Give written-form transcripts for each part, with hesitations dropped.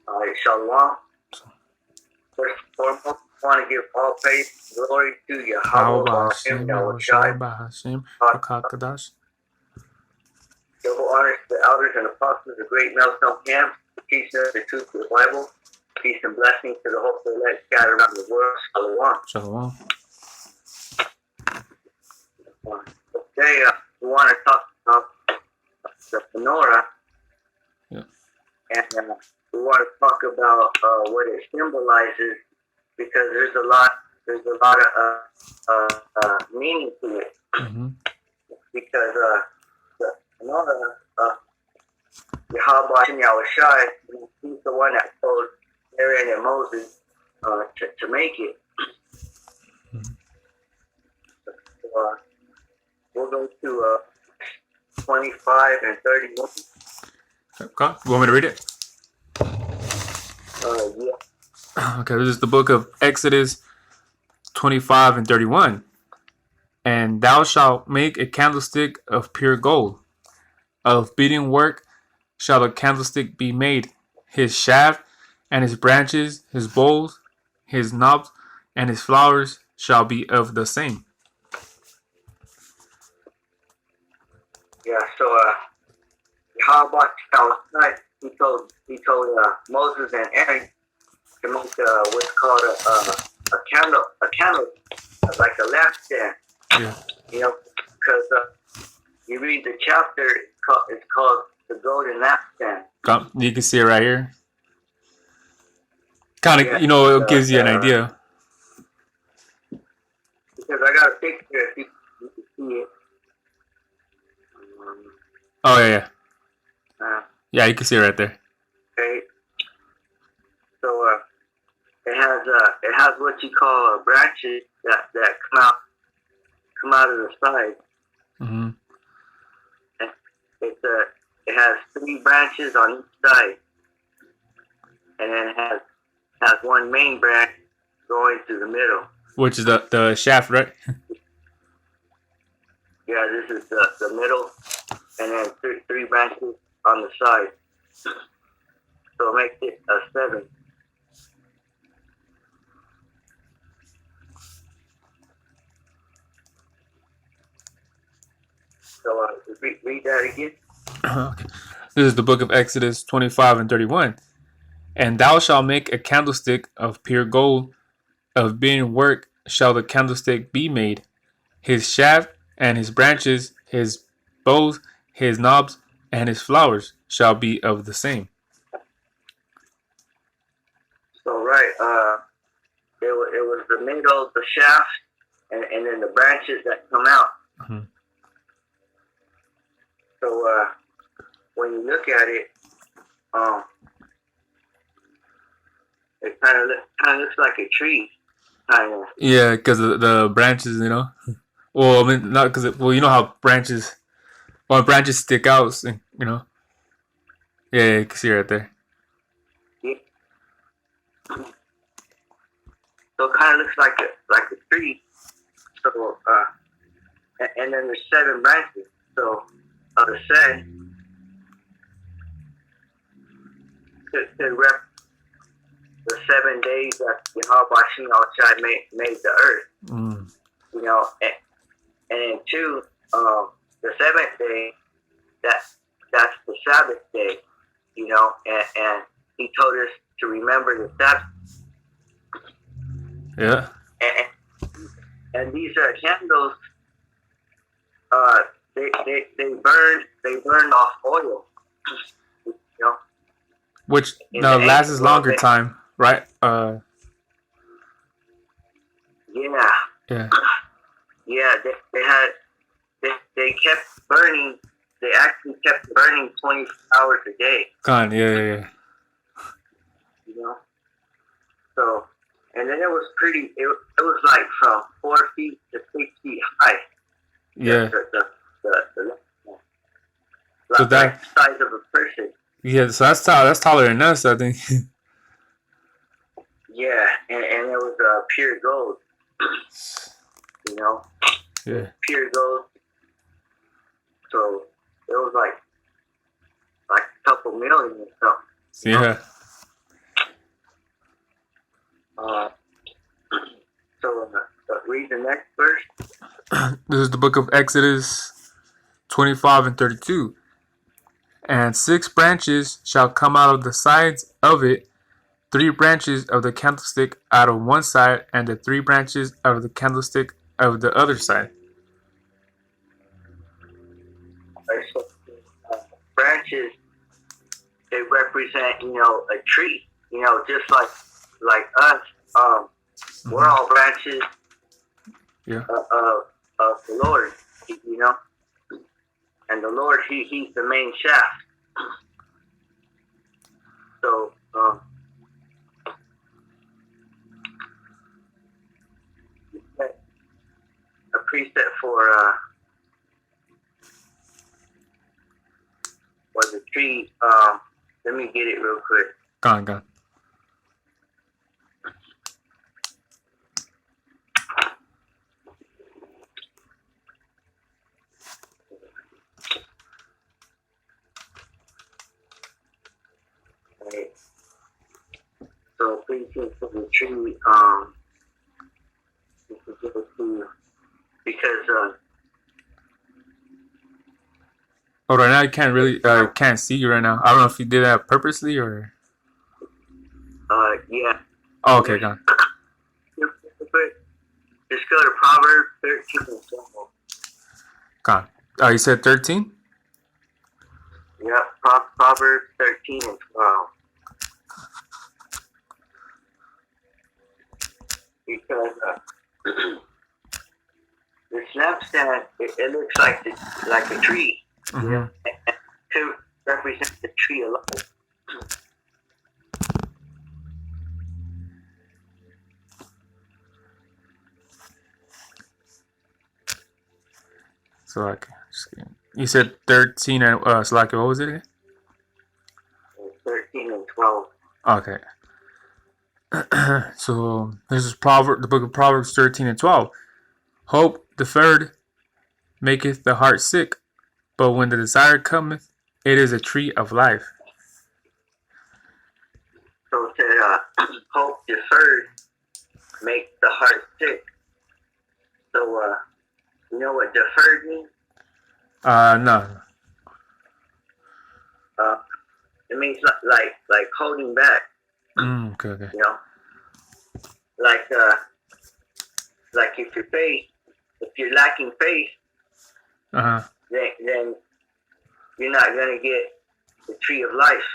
Shalom. First and foremost, I want to give all praise and glory to Yahweh, Hashem, Yahushai, HaKadosh. double honors to the elders and apostles of Great Millstone Camp, teaching us the truth of the Bible. Peace and blessings to the hopeful elect scattered around the world. Shalom. Today, we want to talk about the menorah. Yeah. And we want to talk about what it symbolizes, because there's a lot of meaning to it. Mm-hmm. Because the menorah, Yahweh Hashem Yahushai, he's the one that told Aaron and Moses to make it. Mm-hmm. So, we'll go to 25 and 31. Okay. You want me to read it? Yeah. Okay, this is the book of Exodus 25 and 31. And thou shalt make a candlestick of pure gold. Of beating work shall the candlestick be made. His shaft and his branches, his bowls, his knobs, and his flowers shall be of the same. Yeah, so Yahweh he told Moses and Aaron to make what's called a candle, like a lampstand. Yeah. You know, because you read the chapter, it's called the golden lampstand. You can see it right here. Kind of, Yeah, it gives you an idea. Because I got a picture, if you can see it. Oh, yeah. Yeah, you can see it right there. Okay. So it has what you call branches that come out of the side. Mm-hmm. And it has 3 branches on each side, and then it has one main branch going through the middle. Which is the shaft, right? Yeah, this is the middle, and then 3 branches on the side. So it makes it a 7. So read that again. Okay. This is the book of Exodus 25 and 31. And thou shalt make a candlestick of pure gold. Of beating work shall the candlestick be made. His shaft and his branches, his bowls, his knobs, and his flowers shall be of the same. So it was the middle, the shaft, and then the branches that come out. Mm-hmm. So when you look at it, it kind of looks like a tree, kind of. Yeah, because of the branches, Well, I mean, not because you know how branches stick out, Yeah, you can see right there. Yeah. So it kind of looks like a tree. So and then there's 7 branches. So the 7 could rep the 7 days that Yahweh Hashem Yahushai made the earth. Mm. And then 2, the 7th day, that's the Sabbath day, and he told us to remember the Sabbath. Yeah. And these candles, they burned off oil, Which lasts longer time, right? Yeah. Yeah. Yeah, they kept burning. They actually kept burning 24 hours a day. Yeah. So, and then it was pretty. It was like from 4 feet to 6 feet high. Yeah. So that size of a person. Yeah, so that's taller than us, I think. Yeah, and it was pure gold. Yeah. Pure gold. So it was like a couple million or something. Yeah. Uh, so read the next verse. This is the book of Exodus 25 and 32. And 6 branches shall come out of the sides of it, 3 branches of the candlestick out of one side, and the 3 branches of the candlestick of the other side. So, branches, they represent, a tree. Just like us. We're all branches of the Lord. And the Lord, He's the main shaft. So, a precept for the tree. Let me get it real quick. Gone. Right. So precept for the tree. Because right now I can't really can't see you right now. I don't know if you did that purposely or. yeah. Oh, okay, gone. Just go to Proverbs 13 and 12. Gone. You said 13? Yep, Proverbs 13 and 12. Because the lampstand, it looks like a tree. Mm-hmm. To represent the tree of life. So like, you said 13 and so like what was it again? 13 and 12. Okay. So this is the book of Proverbs 13 and 12. Hope deferred maketh the heart sick, but when the desire cometh, it is a tree of life. So it said, hope deferred makes the heart sick. So, you know what deferred means? No. It means like holding back. Okay. Like if you're lacking faith, then you're not gonna get the tree of life.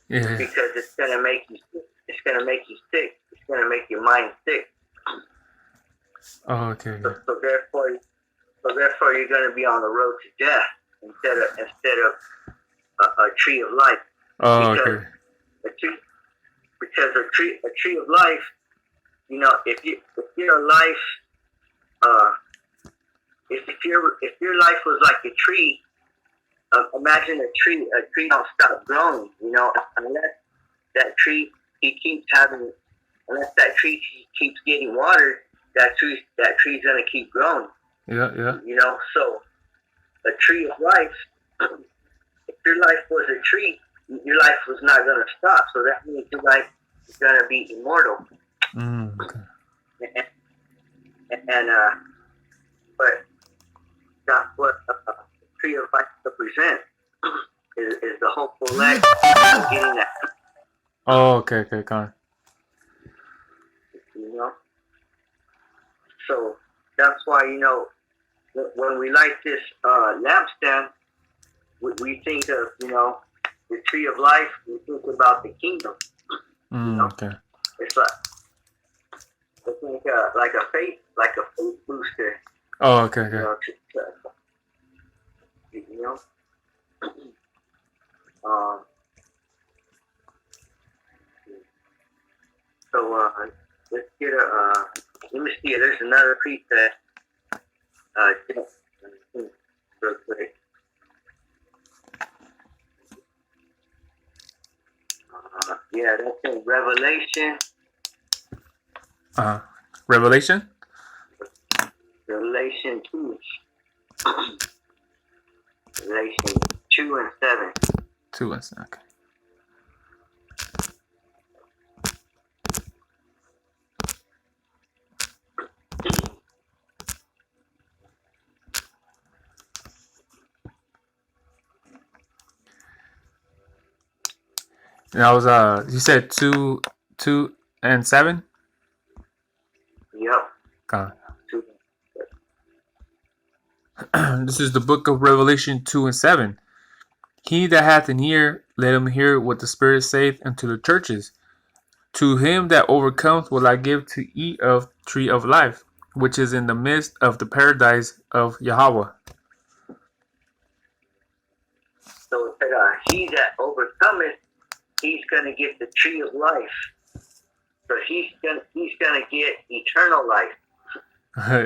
Yeah. Because it's gonna make you sick. It's gonna make you sick. It's gonna make your mind sick. Oh, okay. So therefore, you're gonna be on the road to death instead of a tree of life. Oh, okay. Because a tree of life, if your life, if your life was like a tree, imagine a tree don't stop growing, unless that tree unless that tree keeps getting watered, that tree's gonna keep growing. Yeah. So a tree of life, if your life was a tree, your life was not gonna stop. So that means your life is gonna be immortal. Okay. But that's what a tree of life represents is the hopeful leg of getting that. Oh, okay, gone. So that's why when we light this lampstand, we think of the tree of life. We think about the kingdom. Okay. It's like a faith booster. Oh, okay. So let's get let me see. There's another preset. Real quick. Yeah, that's in Revelation. Revelation? Revelation 2. Revelation 2 and 7. 2 and 7. Okay. That was you said 2 and 7. Yep. God. Two. This is the book of Revelation 2 and 7. He that hath an ear, let him hear what the Spirit saith unto the churches. To him that overcometh will I give to eat of tree of life, which is in the midst of the paradise of Yahweh. So it said, he that overcometh, he's gonna get the tree of life. So he's gonna get eternal life.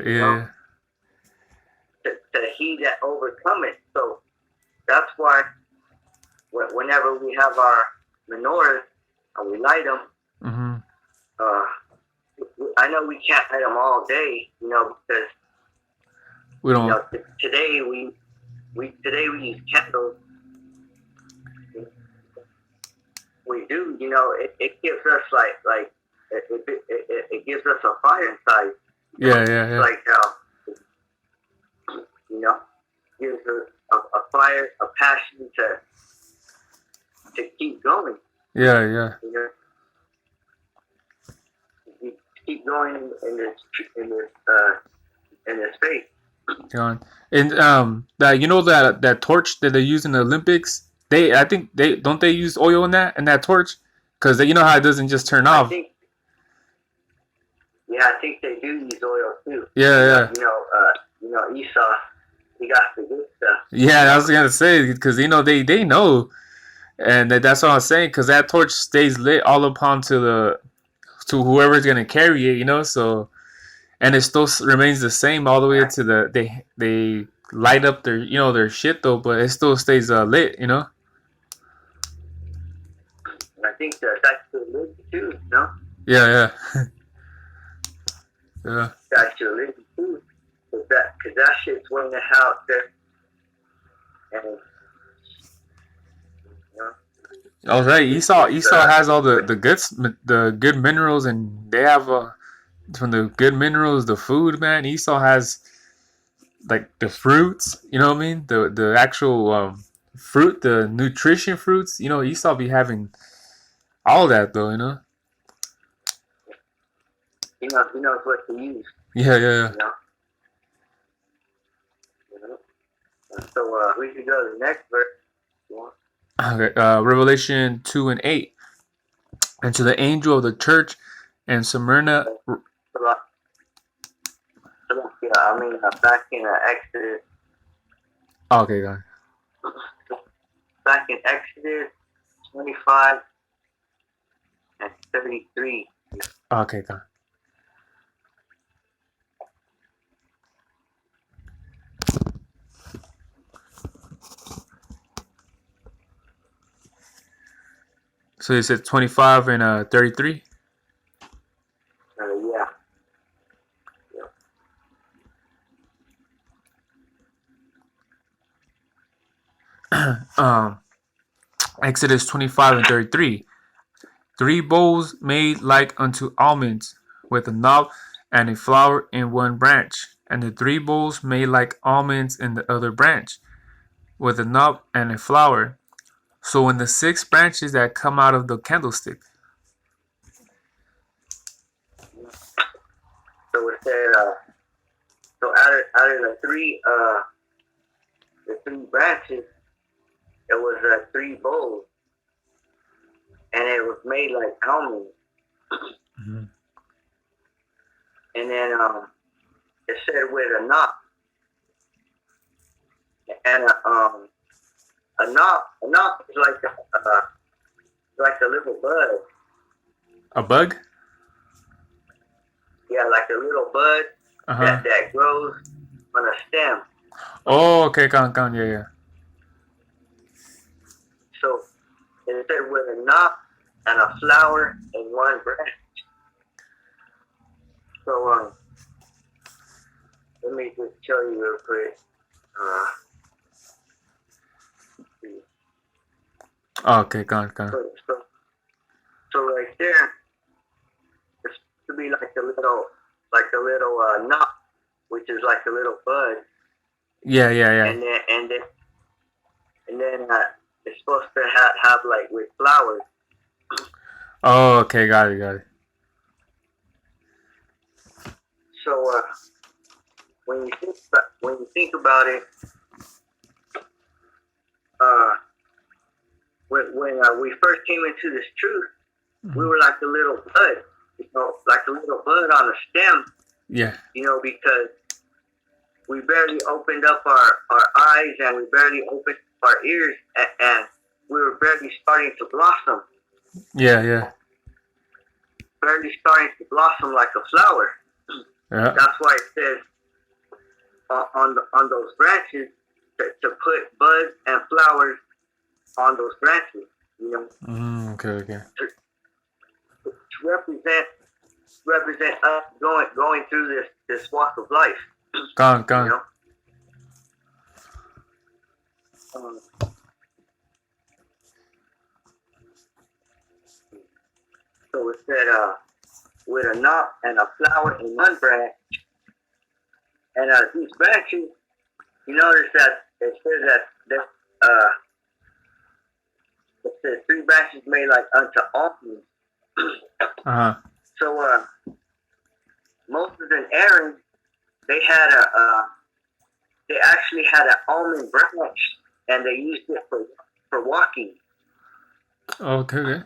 Yeah. To he that overcometh. So that's why whenever we have our menorahs and we light them, Mm-hmm. I know we can't light them all day, because We don't. today we use candles. We do, it gives us like it gives us a fire inside. Yeah. Like how gives us a fire, a passion to keep going. Yeah. You keep going in this space. John. And that that torch that they use in the Olympics. I think they use oil in that torch, because you know how it doesn't just turn off. I think they do use oil too. Yeah. Esau, he got the good stuff. Yeah, I was gonna say, because they know, and that's what I'm saying, because that torch stays lit all upon to whoever's gonna carry it, so, and it still remains the same all the way to they light up their shit though, but it still stays lit. And I think that's actually lit too, no? Yeah. Yeah. It's actually lit too, because that shit's went out there, and I was right. Esau has all the good minerals, and they have from the good minerals, the food, man. Esau has like the fruits, you know what I mean? The actual fruit, the nutrition fruits. Esau be having all that though, he knows what to use. Yeah. So we can go to the next verse. Okay, Revelation 2 and 8. And to the angel of the church in Smyrna. Back in Exodus. Okay, go ahead. Back in Exodus 25 and 33. Okay, go ahead. So you said 25 and 33? Yeah. Exodus 25 and 33. 3 bowls made like unto almonds, with a knob and a flower in one branch, and the 3 bowls made like almonds in the other branch, with a knob and a flower. So in the 6 branches that come out of the candlestick. So it said, so out of the three branches, it was 3 bowls, and it was made like almonds. Mm-hmm. And then it said with a knob, and a knob is like a little bud. A bug? Yeah, like a little bud that grows on a stem. Oh, okay, yeah. So it said with a knob and a flower in one branch. So let me just show you real quick. Okay, go on. So right there, it's to be like a little knot, which is like a little bud. Yeah. And then it's supposed to have like with flowers. Oh, okay, got it, got it. So when you think about it, uh, when we first came into this truth, we were like a little bud, like a little bud on a stem, Yeah. Because we barely opened up our eyes and we barely opened up our ears, and we were barely starting to blossom. Yeah, yeah. Barely starting to blossom like a flower. Yeah. That's why it says on those branches to put buds and flowers on those branches. Okay, okay. To represent us going through this walk of life. Gone. So it said, with a knot and a flower in one branch, and these branches, you notice that it says that it says 3 branches made like unto almonds. Uh-huh. So Moses and Aaron, they actually had an almond branch, and they used it for walking. Okay, okay.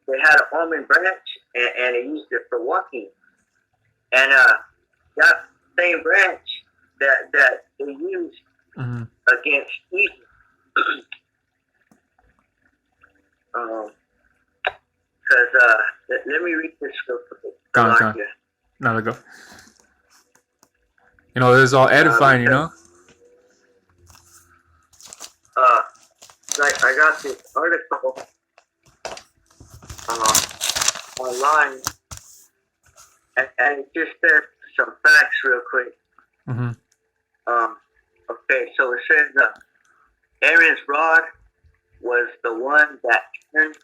They had an almond branch, and they used it for walking. And that same branch that they used against Egypt. Because let me read this real quick. Go on. Now let go. This is all edifying, Like I got this article online, and it just says some facts real quick. Okay, so it says Aaron's rod was the one that turned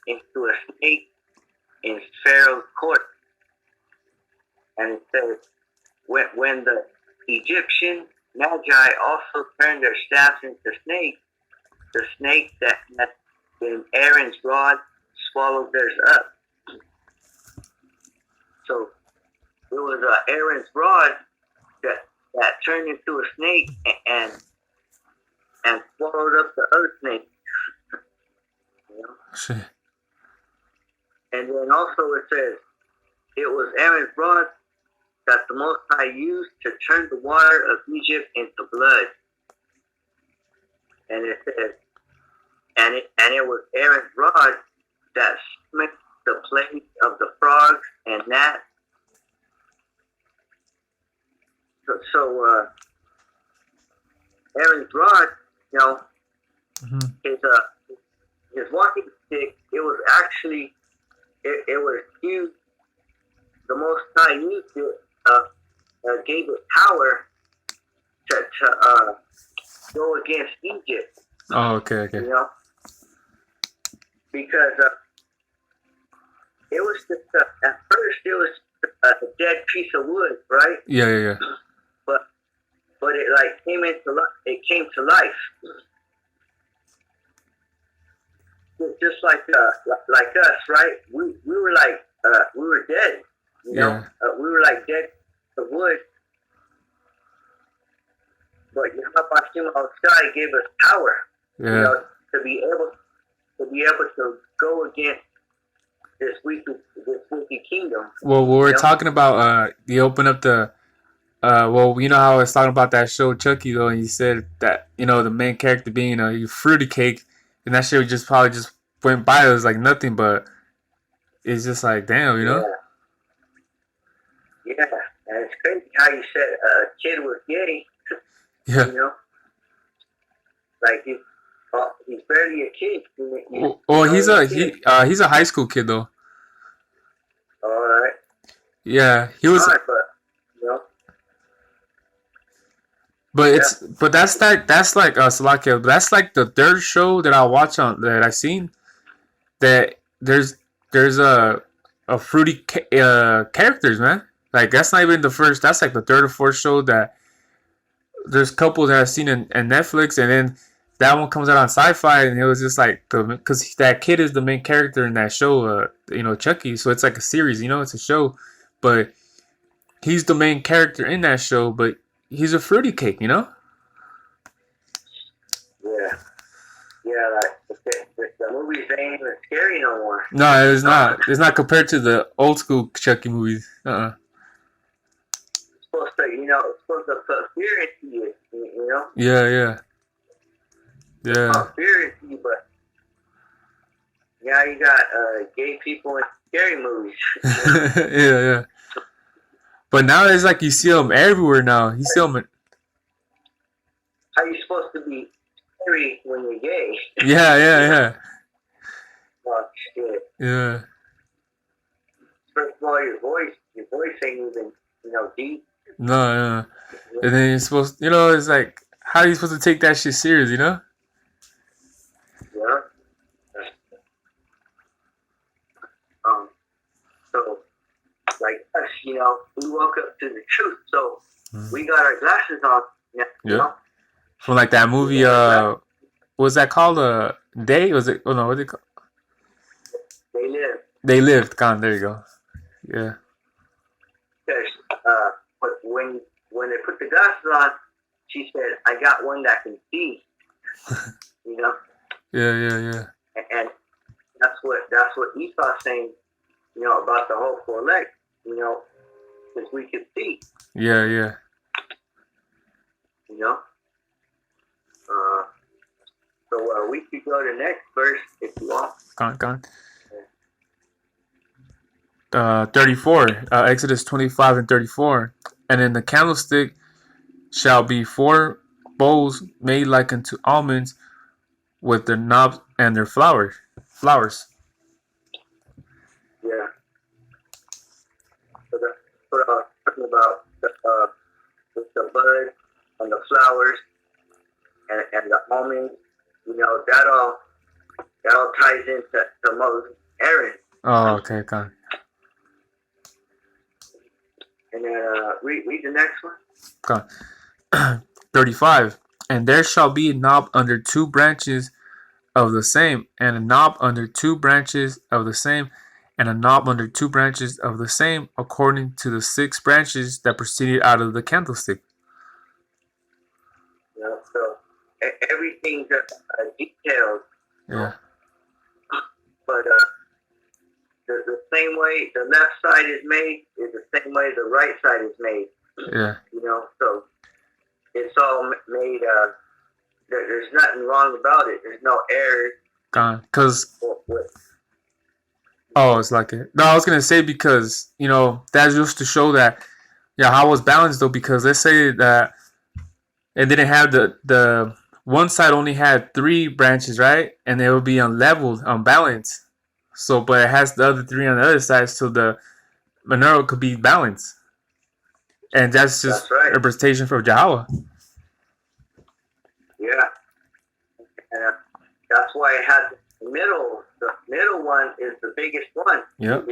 into a snake in Pharaoh's court, and it says when the Egyptian magi also turned their staffs into snakes, the snake that had been Aaron's rod swallowed theirs up. So it was Aaron's rod that turned into a snake and swallowed up the other snake. Shit. And then also it says it was Aaron's rod that the Most High used to turn the water of Egypt into blood. And it says, and it was Aaron's rod that smote the plague of the frogs and gnats. So Aaron's rod, his walking stick, it was actually, it was used, the Most High used it, gave it power to go against Egypt. Oh, okay. Because it was just, at first it was a dead piece of wood, right? Yeah. But it like came to life. Just like us, right? We were like we were dead, we were like dead to wood. But Yahweh Shai gave us power, to be able to go against this wicked kingdom. Well, we're talking about you open up the well, you know how I was talking about that show Chucky though, and you said that the main character being a fruity cake, and that shit probably just went by us like nothing, but it's just like damn, Yeah, and it's crazy how you said a kid was gay. Yeah. Like he's barely a kid. He's a high school kid though. All right. Yeah, he was. All right, But that's like Salakia. That's like the third show that I watch that I seen that there's a fruity characters, man. Like that's not even the first. That's like the third or fourth show that there's couples that I've seen in Netflix, and then that one comes out on Sci-Fi, and it was just like because that kid is the main character in that show, Chucky. So it's like a series, it's a show, but he's the main character in that show, but he's a fruity cake, Yeah. Yeah, like the movies ain't even scary no more. No, it's not. It's not compared to the old school Chucky movies. It's supposed to, it's supposed to put fear into you, Yeah. Fear into you, but now you got gay people in scary movies. Yeah. But now it's like you see them everywhere now. You see them. How you supposed to be scary when you're gay? Yeah. Oh shit. Yeah. First of all, your voice ain't even, deep. No, yeah. And then you're supposed, it's like, how are you supposed to take that shit serious, Yeah. So, like us, we woke up to the truth. So, we got our glasses on. Yeah. From like that movie, what was that called? Day? Was it? Oh no, what did it called? They Live. They Lived. Gone. There you go. Yeah. But when they put the glasses on, she said, "I got one that can see." Yeah. And that's what Esau's saying. About the whole four legs. Because we can see. Yeah. So we could go to the next verse if you want. Gone. 34. Exodus 25 and 34. And in the candlestick shall be 4 bowls made like unto almonds, with their knobs and their flowers. Yeah. So that's what I was talking about. With the bud and the flowers and the almonds. That all ties into Moses, Aaron. Oh, okay, gone. And then read the next one. Gone. 35. And there shall be a knob under 2 branches of the same, and a knob under 2 branches of the same, and a knob under 2 branches of the same, according to the 6 branches that proceeded out of the candlestick. So everything's detailed. Yeah. But the same way the left side is made is the same way the right side is made. Yeah. So it's all made. There's nothing wrong about it. There's no error. Gone. It's like it. No, I was gonna say because that's just to show that how it was balanced though. Because let's say that it didn't have the one side only had 3 branches, right? And it would be unleveled, unbalanced. So, but it has the other 3 on the other side, so the menorah could be balanced. And that's just right. representation for Yahweh. Yeah. And that's why it has the middle. The middle one is the biggest one. Yep.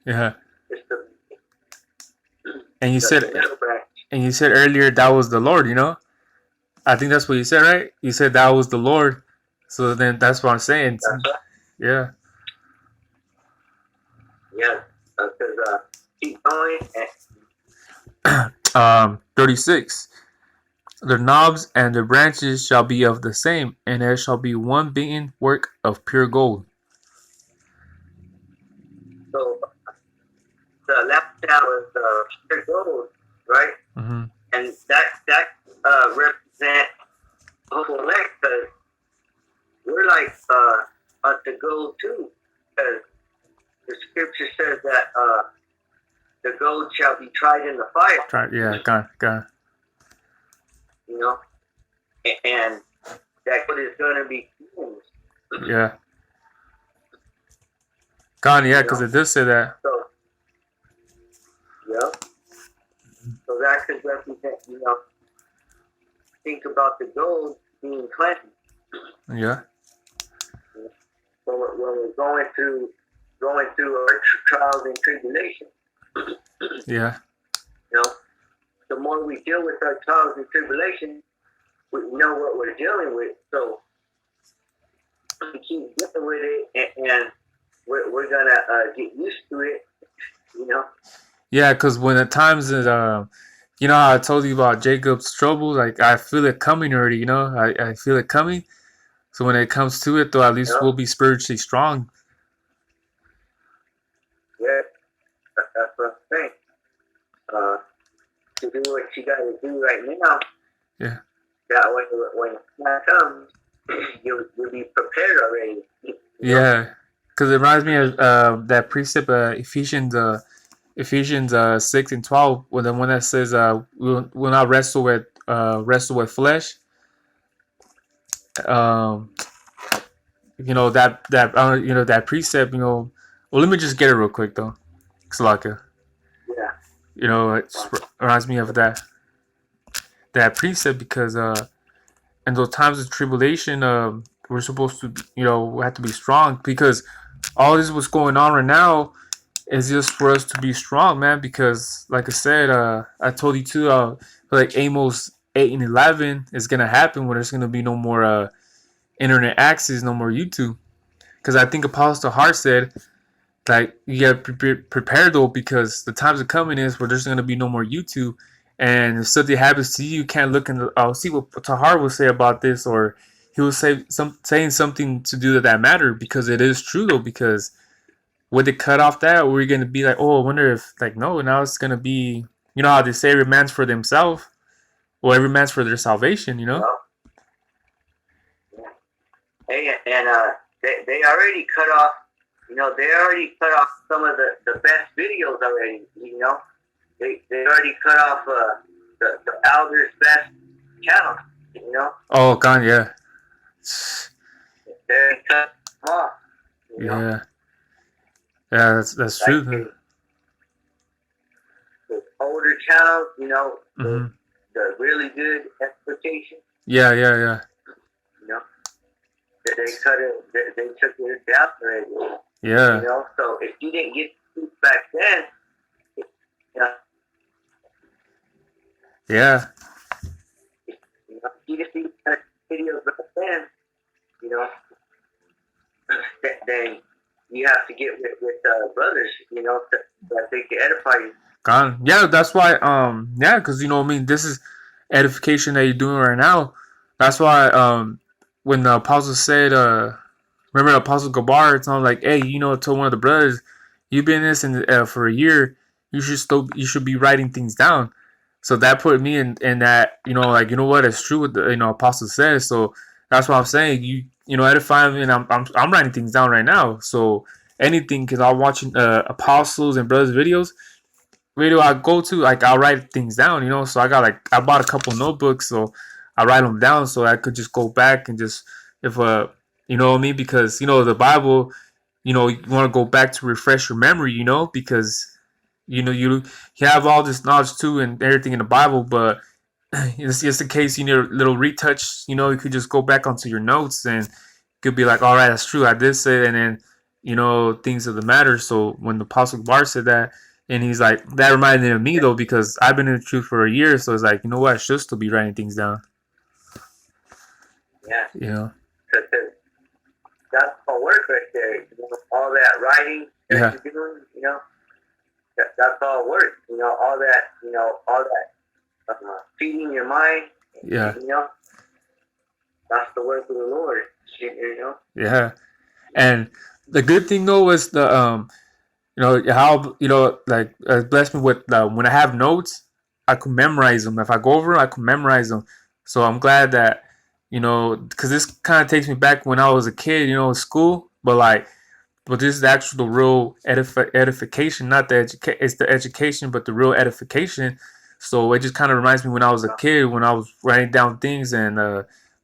Yeah. It's the and you said middle branch. And you said earlier that was the Lord, I think that's what you said, right? You said that was the Lord. So then that's what I'm saying. That's right. Yeah. Yeah. Because keep going. 36. The knobs and the branches shall be of the same, and there shall be one beaten work of pure gold. So the left side was pure gold, right? Mm-hmm. And that represents whole leg, because we're like to gold too, because the scripture says that the gold shall be tried in the fire. Yeah, God. And that gold is going to be cleansed. Yeah. God, yeah, because it does say that. So, yeah. So that could represent, think about the gold being cleansed. Yeah. So when we're going through our trials and tribulation, yeah. the more we deal with our trials and tribulation, we know what we're dealing with. So we keep dealing with it, and we're gonna get used to it. You know. Yeah, because when at times it, you know how I told you about Jacob's trouble, like I feel it coming already. You know, I feel it coming. So when it comes to it, though, at least Yeah. we'll be spiritually strong. Yeah. That's what I'm saying. To do what you got to do right now. Yeah. That when that comes, you'll be prepared already. Yeah, because it reminds me of that precept, Ephesians 6:12, with the one that says, "We'll not wrestle with flesh." Um, that precept. Well, let me just get it real quick though, Slaka. Yeah. It just reminds me of that precept because in those times of tribulation, we're supposed to, we have to be strong because all this what's going on right now is just for us to be strong, man. Because, like I said, I told you too, like Amos 8 and 11 is gonna happen when there's gonna be no more internet access, no more YouTube. Because I think Apostle Hart said, like, you gotta prepare though, because the times are coming is where there's gonna be no more YouTube, and if something happens to you, you can't look in the. I'll see what Tahar will say about this, or he will saying something to do that matter, because it is true though. Because would they cut off that, or we're gonna be like, oh, I wonder if, like, no, now it's gonna be, how they say every man's for themselves, or every man's for their salvation, Well, yeah. Hey, and they already cut off. They already cut off some of the best videos already. They already cut off the elders' best channel. Oh God, yeah. They cut them off. Yeah, that's Like true. the older channels, Mm-hmm. the really good exploitation. Yeah. They cut it. They took it down already. Yeah. So if you didn't get the back then, Yeah. if you didn't see videos back then, then you have to get with brothers, that they can edify you. Gone. Yeah, that's why. Yeah, because this is edification that you're doing right now. That's why. When the apostle said, remember the apostle Gabar, it's not like, hey, told one of the brothers, you've been in this for a year. You should be writing things down. So that put me in that, like, what, it's true what the apostle says. So that's what I'm saying. Edify me, and I'm writing things down right now. So anything, because I'm watching apostles and brothers videos. Video I go to, like, I'll write things down. So I bought a couple notebooks, so I write them down so I could just go back and just, if you know what I mean, because the Bible, you want to go back to refresh your memory, because you have all this knowledge too and everything in the Bible, but it's just in case you need a little retouch, you could just go back onto your notes and could be like, all right, that's true, I did say it, and then things of the matter. So when the Apostle Bar said that, and he's like, that reminded me of me though, because I've been in the truth for a year, so it's like, what, I should still be writing things down. Yeah. Because that's all work right there. All that writing that you're doing, that's all work. All that feeding your mind. Yeah. That's the work of the Lord. Yeah. And the good thing though is the how like bless me with when I have notes, I could memorize them. If I go over them, I could memorize them. So I'm glad that because this kind of takes me back when I was a kid, school. But this is the real edification, not it's the education, but the real edification. So it just kind of reminds me when I was a kid, when I was writing down things, and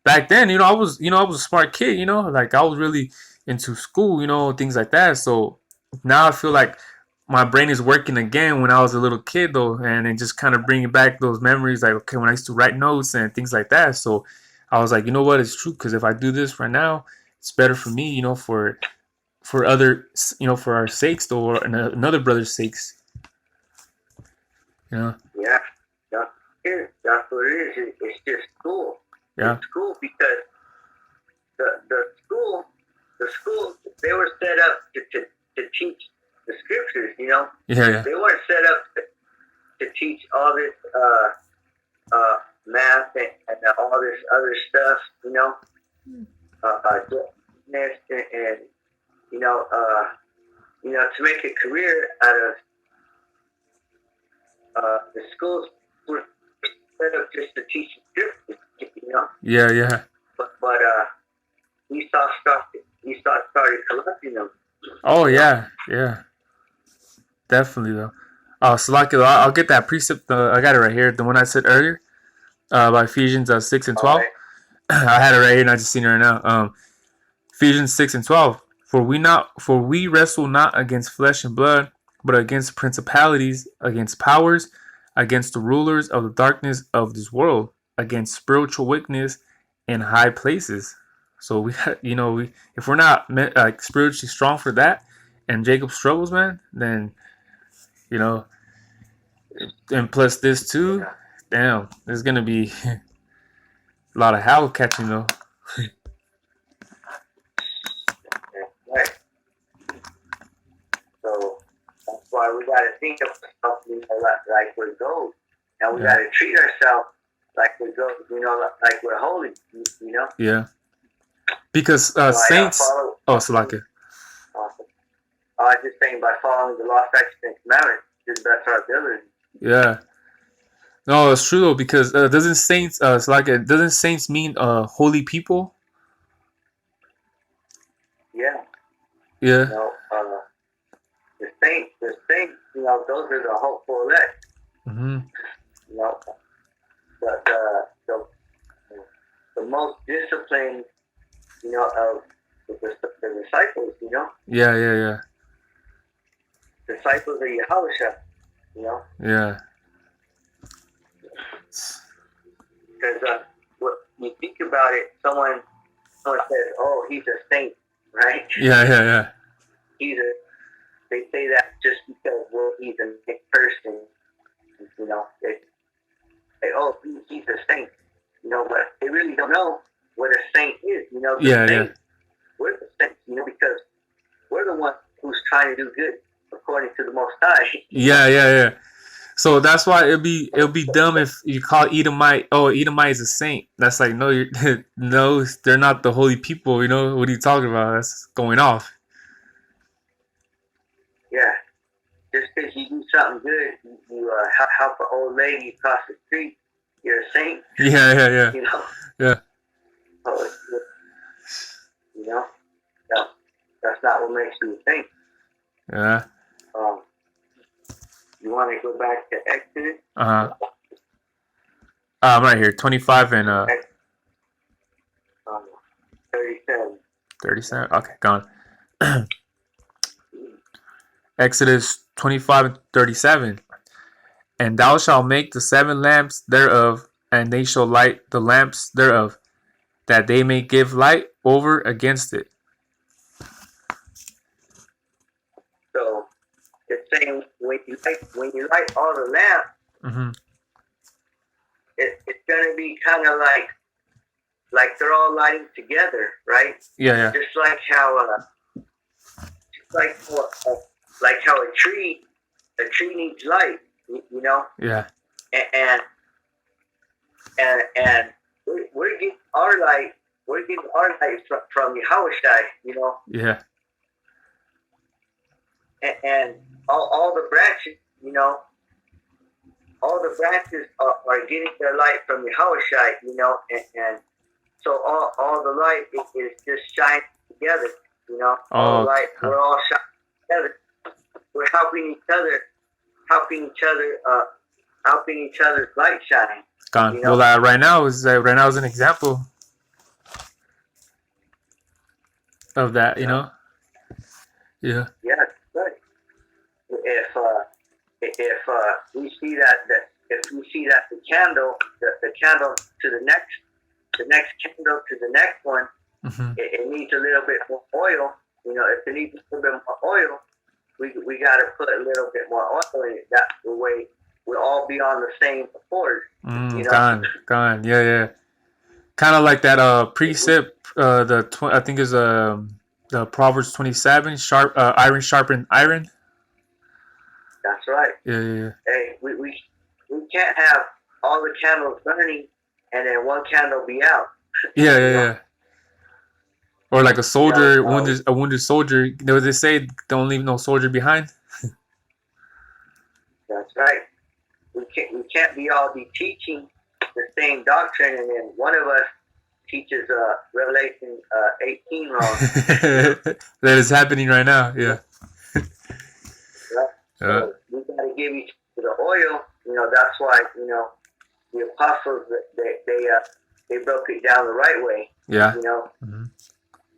back then, I was a smart kid, like I was really into school, things like that. So now I feel like my brain is working again when I was a little kid though, and then just kind of bringing back those memories, like, okay, when I used to write notes and things like that. So I was like, what, it's true, because if I do this right now, it's better for me, for other, for our sakes though, or another brother's sakes. Yeah, that's what it is. It's just cool. Yeah. It's cool because the school they were set up to teach the scriptures, you know. Yeah, yeah. They weren't set up to teach all this math and all this other stuff, you know. And to make a career out of the schools were set up just to teach the scriptures, you know. Yeah, yeah. But Esau started collecting them. Oh yeah, yeah. Definitely though. So like I'll get that precept. I got it right here. The one I said earlier, by Ephesians 6:12. Right. I had it right here, and I just seen it right now. Ephesians 6:12. For we wrestle not against flesh and blood, but against principalities, against powers, against the rulers of the darkness of this world, against spiritual wickedness in high places. So we, if we're not spiritually strong for that, and Jacob struggles, man, then and plus this too, damn, there's gonna be a lot of hell catching though. Right. So that's why we gotta think of something like we're gold, and we gotta treat ourselves like we're gold, like we're holy, you know. Yeah. Because saints. Salaka. Awesome. I was just saying, by following the law, statutes, and commandments, to the best of our ability. Yeah. No, it's true though, because doesn't saints mean holy people? Yeah. Yeah. The saints, those are the hopeful elect. Mm-hmm. The most disciplined, of the disciples, Yeah. Disciples of Yahushua, Yeah. Because when you think about it, someone says, "Oh, he's a saint," right? Yeah. They say that just because he's a sick person, he's a saint, but they really don't know what a saint is, Yeah. We're the saints, because we're the ones who's trying to do good according to the Most High. Yeah. So that's why it'll be dumb if you call Edomite. Oh, Edomite is a saint. That's like no, no, they're not the holy people. What are you talking about? That's going off. Yeah, just because you do something good, you help an old lady across the street, you're a saint. Yeah. Yeah. That's not what makes you a saint. Yeah. You want to go back to Exodus? I'm right here, 25 and 37. 37. Okay, gone. Exodus 25 and 37. And thou shalt make the 7 lamps thereof, and they shall light the lamps thereof, that they may give light over against it. So it's saying when you light all the lamps, mm-hmm. it's gonna be kind of like they're all lighting together, right? Yeah. Just like how a tree needs light, Yeah. And we're getting our light. We're getting our light from Yahushua, Yeah. And all the branches, all the branches are getting their light from Yahushua, and so all the light is just shining together, all the light. We're all shining together. We're helping each other's light shine. Gone. Well, right now is an example of that, Yeah. Yeah, good. If we see that the candle to the next candle to the next one, mm-hmm. it needs a little bit more oil. If it needs a little bit more oil, we got to put a little bit more oil in it. That way we'll all be on the same accord. Gone. Yeah. Kind of like that precept. I think is the Proverbs 27. Sharp iron sharpened iron. That's right. Yeah. Hey, we can't have all the candles burning and then one candle be out. Yeah. Or like a soldier, You know, a wounded soldier. You know, they say don't leave no soldier behind. that's right. We can't be teaching the same doctrine and then one of us teaches Revelation 18 wrong. That is happening right now. Yeah. Right? So we got to give each other the oil. You know, that's why, you know, the apostles, they broke it down the right way. Yeah. You know,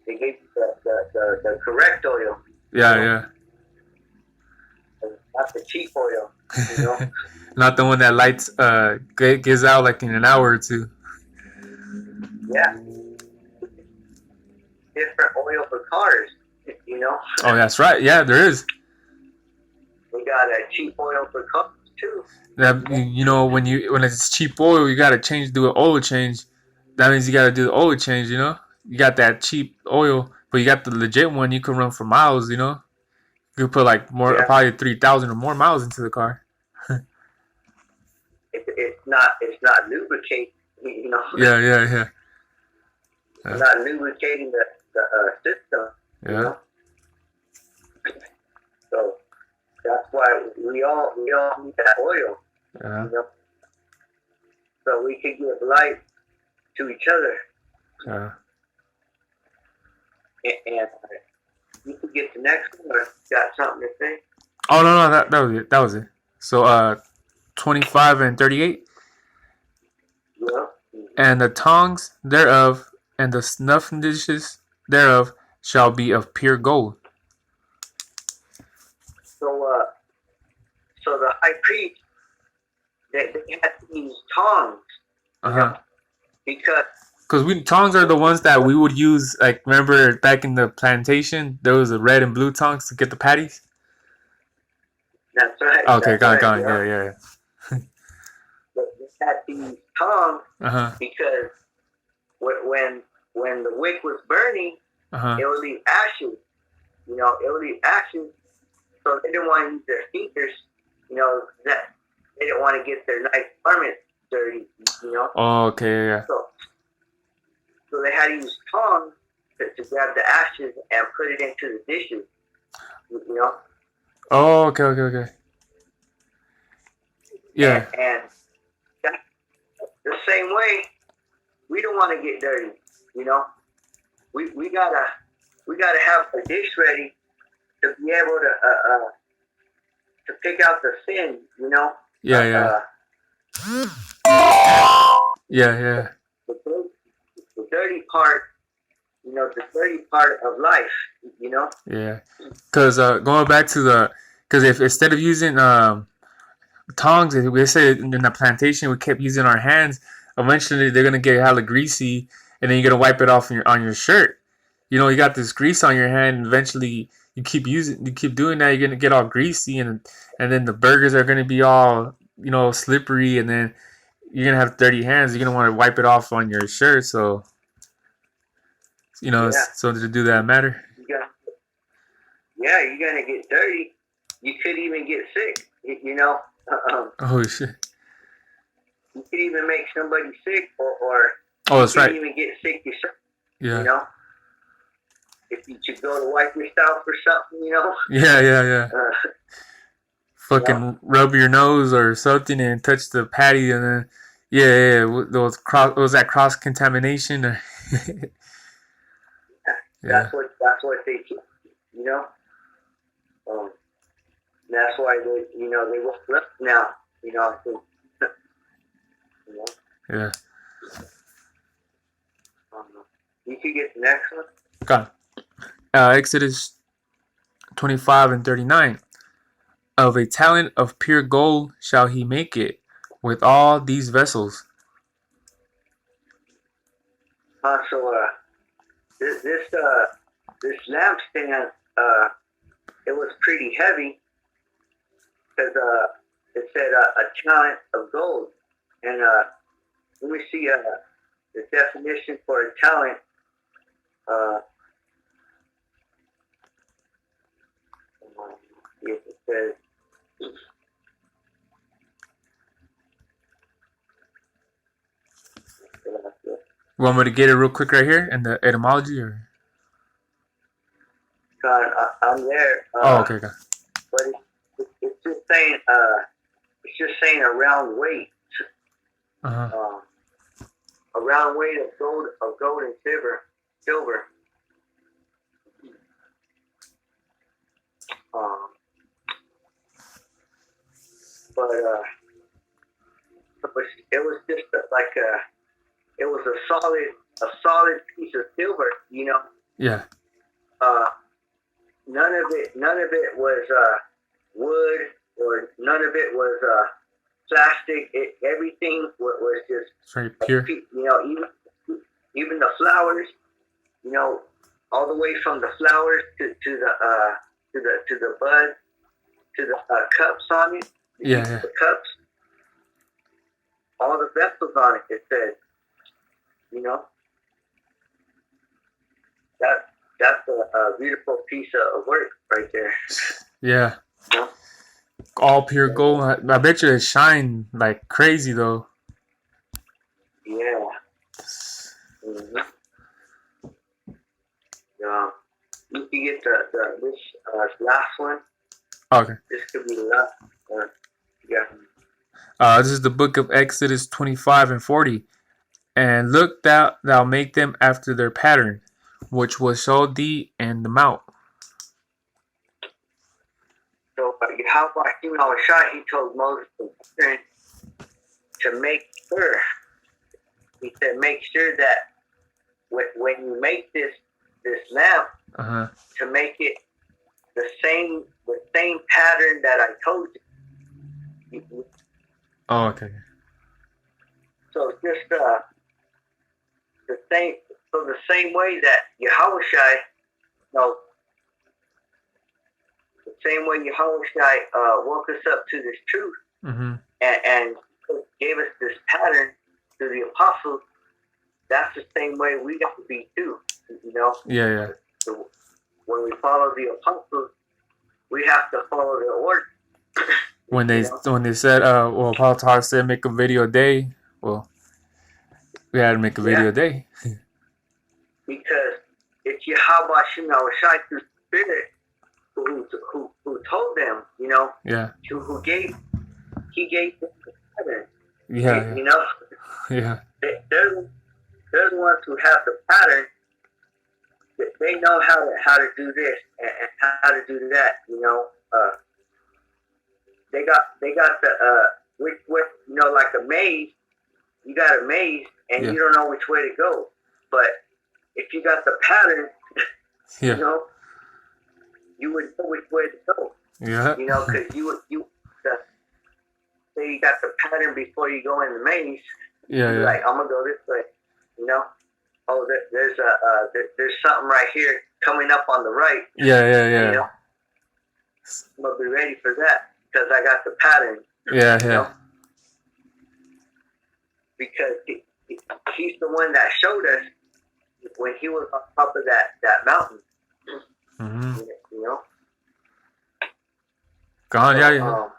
they gave the correct oil. Yeah. Not the cheap oil. You know. Not the one that lights gives out like in an hour or two. Yeah. Different oil for cars. You know. Oh, that's right. Yeah, there is. We got a cheap oil for cars too. That, you know, when it's cheap oil, you gotta do an oil change. That means you gotta do the oil change. You know, you got that cheap oil, but you got the legit one. You can run for miles. You know, you could put like probably 3,000 or more miles into the car. It's not lubricating. You know. Yeah. It's not lubricating the system. Yeah. You know? So that's why we all need that oil. Yeah. You know? So we can give life to each other. Yeah. And you can get the next one or got something to say? Oh no, that was it. So 25 and 38. Yeah. And the tongs thereof and the snuff dishes thereof shall be of pure gold. So the high priest, they had to use tongs. Because tongs are the ones that we would use. Like, remember back in the plantation, there was the red and blue tongs to get the patties. That's right. Okay, that's gone. Right, Yeah. But they had to use tongs because when the wick was burning, it would leave ashes. You know, it would leave ashes. So they didn't want to use their fingers. You know, that they didn't want to get their nice garments dirty. You know. Oh, okay, yeah. So they had to use tongs to grab the ashes and put it into the dishes. You know. Oh, okay. Yeah. And that's the same way. We don't want to get dirty. You know. We gotta have a dish ready to be able to pick out the sin, you know. Yeah. The dirty part, you know, the dirty part of life, you know. Yeah, because going back to because if instead of using tongs, if we say in the plantation we kept using our hands, eventually they're gonna get hella greasy, and then you're gonna wipe it off on your shirt. You know, you got this grease on your hand, and eventually you keep doing that, you're gonna get all greasy, and then the burgers are gonna be all, you know, slippery, and then you're gonna have dirty hands. You're gonna want to wipe it off on your shirt, so you know, so to do that matter. You're gonna get dirty. You could even get sick. You know. Oh shit. You could even make somebody sick, or that's right. Even get sick yourself. Yeah. You know. If you should go to wipe yourself or something, you know. Yeah. Fucking rub your nose or something and touch the patty, and then those was that cross contamination or That's what they keep, you know. That's why they work left now, you know. I think, you know. Yeah. You could get the next one. Okay. Exodus 25 and 39. Of a talent of pure gold shall he make it with all these vessels. This lampstand, it was pretty heavy because it said a talent of gold, and let me see the definition for a talent. It says, Want me to get it real quick right here in the etymology, or? I'm there. Oh, okay, okay. But it's just saying. It's just saying a round weight. Uh-huh. A round weight of gold and silver. But it was just it was a solid piece of silver, you know. Yeah. None of it was wood, or none of it was plastic. Everything was just very pure. You know, even the flowers, you know, all the way from the flowers to the bud, to the cups on it. Yeah. The cups, all the vessels on it. It said, you know, that's a beautiful piece of work right there. Yeah. You know? All pure gold. I bet you it shine like crazy though. Yeah. Mm-hmm. Yeah. You can get this last one. Okay. This could be the last one. Yeah. This is the book of Exodus 25 and 40. And look, thou make them after their pattern, which was showed thee in the mount. So, Yahweh he told Moses to make sure. He said, make sure that when you make this lamp, to make it the same pattern that I told you. Oh, okay. So just the same way that Yahweh the same way Yahweh woke us up to this truth, and gave us this pattern to the apostles. That's the same way we got to be too. You know. Yeah. So when we follow the apostles, we have to follow their order. When they said, well, Paul Talk said make a video a day. Well, we had to make a video a day. Because it's Yahweh Shai through Spirit who told them, you know. Yeah. He gave them the pattern. Yeah. You know. Yeah. They're the ones who have the pattern. They know how to do this and how to do that. You know. They got the which you know, like a maze. You got a maze and you don't know which way to go. But if you got the pattern, you know, you would know which way to go. Yeah. You know, because say you got the pattern before you go in the maze. Yeah. You're like, I'm gonna go this way. You know. Oh, there's something right here coming up on the right. Yeah. You know? I'm gonna be ready for that because I got the pattern. Yeah. You know? Because he's the one that showed us when he was on top of that mountain. You know. God, yeah.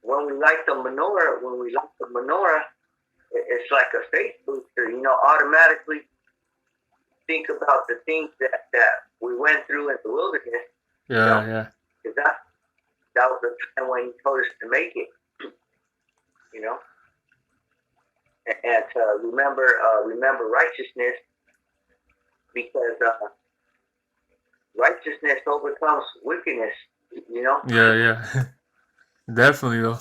When we light the menorah, it's like a faith booster. You know, automatically think about the things that we went through in the wilderness. Yeah, you know? Because that was the time when he told us to make it. You know, and to remember righteousness, because righteousness overcomes wickedness. You know. Yeah. Definitely though.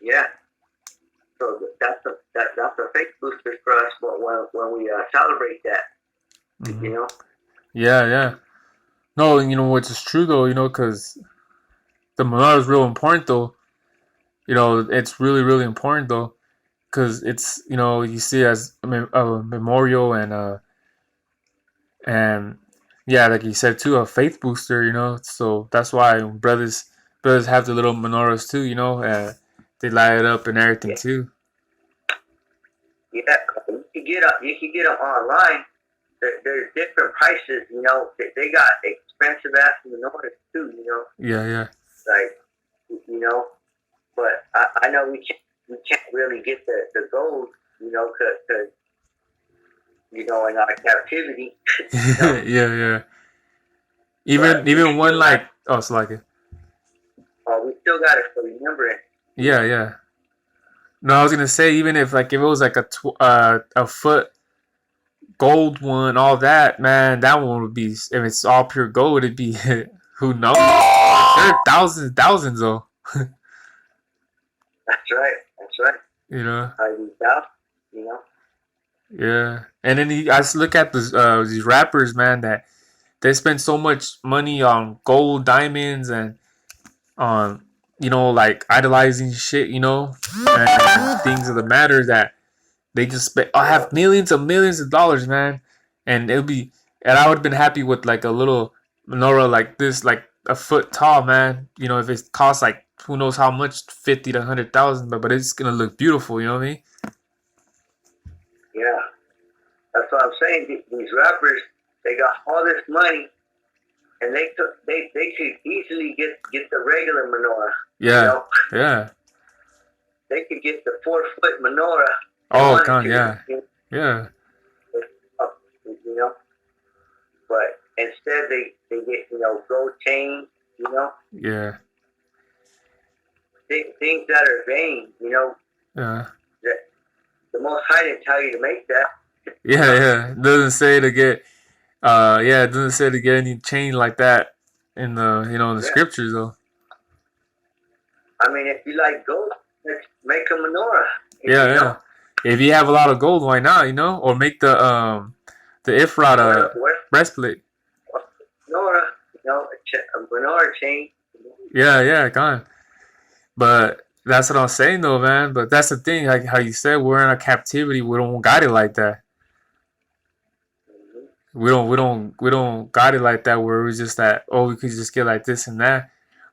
Yeah. So that's a faith booster for us when we celebrate that. You know. Yeah. No, you know what's true though. You know, because the menorah is real important though. You know, it's really, really important though, because it's, you know, you see it as a memorial and yeah, like you said too, a faith booster. You know, so that's why brothers have the little menorahs too. You know, they light it up and everything too. Yeah, you can get them online. There's different prices, you know. They got expensive ass menorahs too, you know. Yeah, yeah. Like, you know, but I know we can't really get the gold, you know, cause you know, in our captivity, you know. Yeah, yeah. But we Even one still got like oh, it's like it. we still got it for remembering, you Yeah, know. yeah. No, I was gonna say even if it was like a foot gold one, all that man, that one would be if it's all pure gold, it'd be who knows? There are thousands though. That's right. That's right. You know. You doubt, you know. Yeah, and then I just look at these rappers, man, that they spend so much money on gold, diamonds, and on like idolizing shit, and things of the matter that they just spend. I Yeah. have millions of dollars, man, and I would have been happy with like a little menorah like this, like a foot tall, man. If it costs like who knows how much, 50 to 100,000, but it's gonna look beautiful. You know what I mean? Yeah. That's what I'm saying. These rappers, they got all this money, and they could easily get the regular menorah. Yeah, you know? yeah. They could get the 4-foot menorah. Oh, God, yeah, yeah. You know, but instead they get gold chains. You know, Yeah, things that are vain. You know, yeah, that the Most High didn't tell you to make that. yeah. It doesn't say to get, it doesn't say to get any chain like that in the, in the scriptures though. I mean, if you like gold, let's make a menorah. Yeah, yeah. If you have a lot of gold, why not? Or make the Ifrat breastplate. Menorah, a menorah chain. Yeah, yeah, gone. But that's what I'm saying though, man. But that's the thing, like how you said, we're in a captivity. We don't got it like that. We don't got it like that where it's just that we could just get like this and that.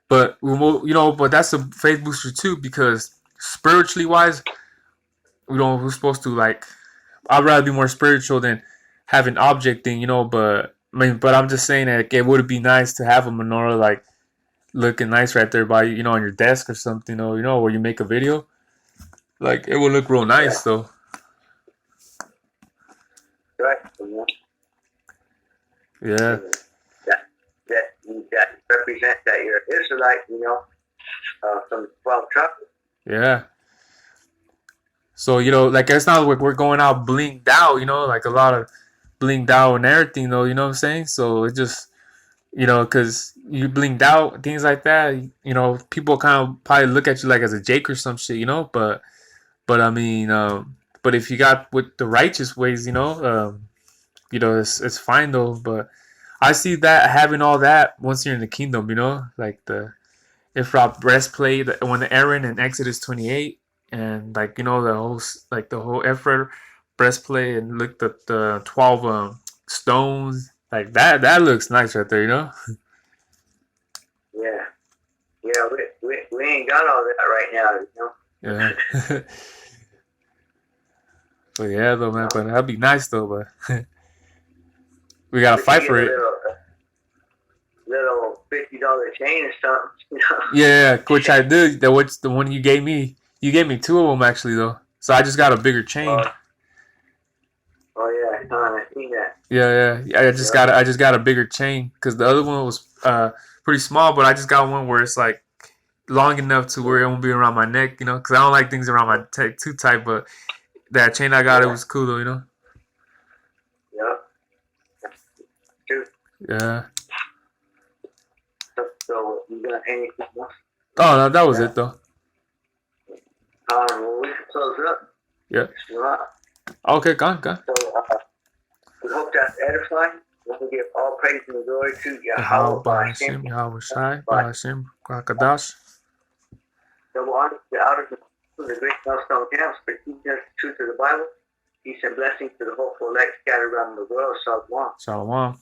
But but that's a faith booster too because spiritually wise, we're supposed to like. I'd rather be more spiritual than have an object thing, But but I'm just saying that it would be nice to have a menorah like looking nice right there by on your desk or something, where you make a video. Like it would look real nice though. Right. Yeah. That represents that you're an Israelite, from the 12 tribes. Yeah. So, like it's not like we're going out blinged out, like a lot of blinged out and everything though, you know what I'm saying? So it just, because you blinged out, things like that, people kind of probably look at you like as a Jake or some shit, but I mean, but if you got with the righteous ways, it's fine though, but I see that having all that once you're in the kingdom, like the Ifrat breastplate, when Aaron in Exodus 28, and like the whole Ifrat breastplate, and look the 12 stones, like that looks nice right there, Yeah, we ain't got all that right now, Yeah. So yeah, though, man, but that'd be nice though, but we gotta fight for it. Little $50 chain or something, Yeah, which I did. What's the one you gave me? You gave me 2 of them actually, though. So I just got a bigger chain. I seen that. Yeah. I just got a bigger chain because the other one was pretty small, but I just got one where it's like long enough to where it won't be around my neck, because I don't like things around my neck too tight. But that chain I got, it was cool though, Yeah. True. Yeah. So you got anything else? Oh no, that was it though. Well, we can close up. Yeah. Right. Okay, go. So we hope that's edifying. We give all praise and glory to Yahweh, Ba'ashem, Yahweh Shai, Ba'ashem, Kwakadash. Double honor to the elders of the great Millstone Camps for teaching us the truth of the Bible. Peace and blessings to the hopeful elect scattered around the world. Shalom. Shalom.